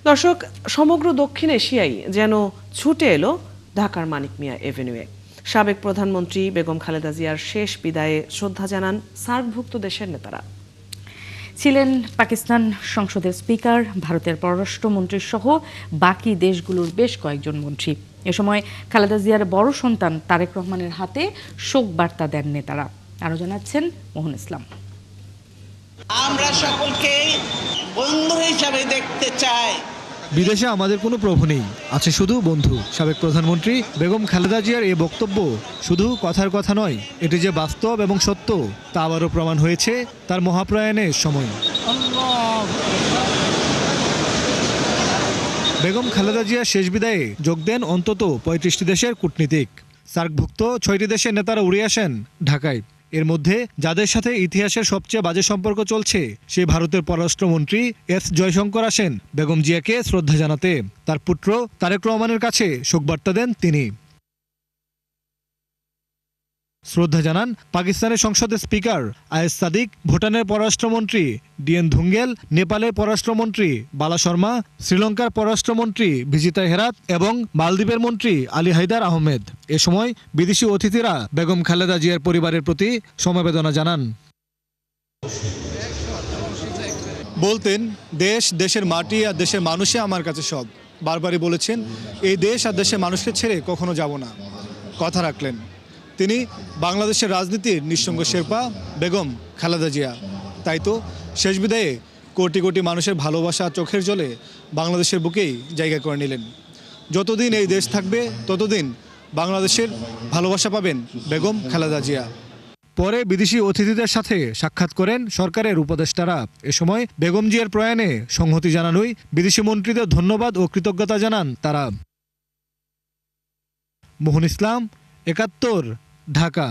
দর্শক, সমগ্র দক্ষিণ এশিয়াই যেন ছুটে এলো ঢাকার মানিক মিয়া এভিনিউয়ে। সাবেক প্রধানমন্ত্রী বেগম খালেদা জিয়ার শেষ বিদায়ে শ্রদ্ধা জানান সার্কভুক্ত দেশের নেতারা। ছিলেন পাকিস্তান সংসদের স্পিকার, ভারতের পররাষ্ট্রমন্ত্রী সহ বাকি দেশগুলোর বেশ কয়েকজন মন্ত্রী। এ সময় খালেদা জিয়ার বড় সন্তান তারেক রহমানের হাতে শোক বার্তা দেন নেতারা। আরো জানাচ্ছেন মোহন ইসলাম। আমরা সকলকে বন্ধু হিসাবে দেখতে চাই। বিদেশে আমাদের কোনো প্রভু নেই, আছে শুধু বন্ধু। সাবেক প্রধানমন্ত্রী বেগম খালেদা জিয়ার এই বক্তব্য শুধু কথার কথা নয়, এটি যে বাস্তব এবং সত্য তা আবারও প্রমাণ হয়েছে তার মহাপ্রয়াণের সময়। বেগম খালেদা জিয়ার শেষ বিদায়ে যোগ দেন অন্তত ৩৫টি দেশের কূটনীতিক। সার্কভুক্ত ৬টি দেশের নেতারা উড়ে আসেন ঢাকায়। এর মধ্যে যাদের সাথে ইতিহাসের সবচেয়ে বাজে সম্পর্ক চলছে, সে ভারতের পররাষ্ট্রমন্ত্রী এস জয়শঙ্কর আসেন বেগম জিয়াকে শ্রদ্ধা জানাতে। তার পুত্র তারেক রহমানের কাছে শোকবার্তা দেন তিনি। শ্রদ্ধা জানান পাকিস্তানের সংসদের স্পিকার আয়েজ সাদিক, ভুটানের পররাষ্ট্রমন্ত্রী ডিএন ধুঙ্গেল, নেপালের পররাষ্ট্রমন্ত্রী বালা শর্মা, শ্রীলঙ্কার পররাষ্ট্রমন্ত্রী ভিজিতা হেরাত এবং মালদ্বীপের মন্ত্রী আলী হায়দার আহমেদ। এ সময় বিদেশি অতিথিরা বেগম খালেদা জিয়ার পরিবারের প্রতি সমবেদনা জানান। বলতেন, দেশ, দেশের মাটি আর দেশের মানুষই আমার কাছে সব। বারবারই বলেছেন, এই দেশ আর দেশের মানুষকে ছেড়ে কখনো যাব না। কথা রাখলেন। তিনি বাংলাদেশের রাজনীতির নিঃসঙ্গ শেরপা বেগম খালেদা জিয়া। তাই তো শেষ বিদায়ে কোটি কোটি মানুষের ভালোবাসা চোখের জলে বাংলাদেশের বুকেই জায়গা করে নিলেন। যতদিন এই দেশ থাকবে ততদিন বাংলাদেশের ভালোবাসা পাবেন বেগম খালেদা জিয়া। পরে বিদেশি অতিথিদের সাথে সাক্ষাৎ করেন সরকারের উপদেষ্টারা। এ সময় বেগম জিয়ার প্রয়াণে সংহতি জানানোয় বিদেশি মন্ত্রীদের ধন্যবাদ ও কৃতজ্ঞতা জানান তারা। মোহন ইসলাম, ৭১, ঢাকা।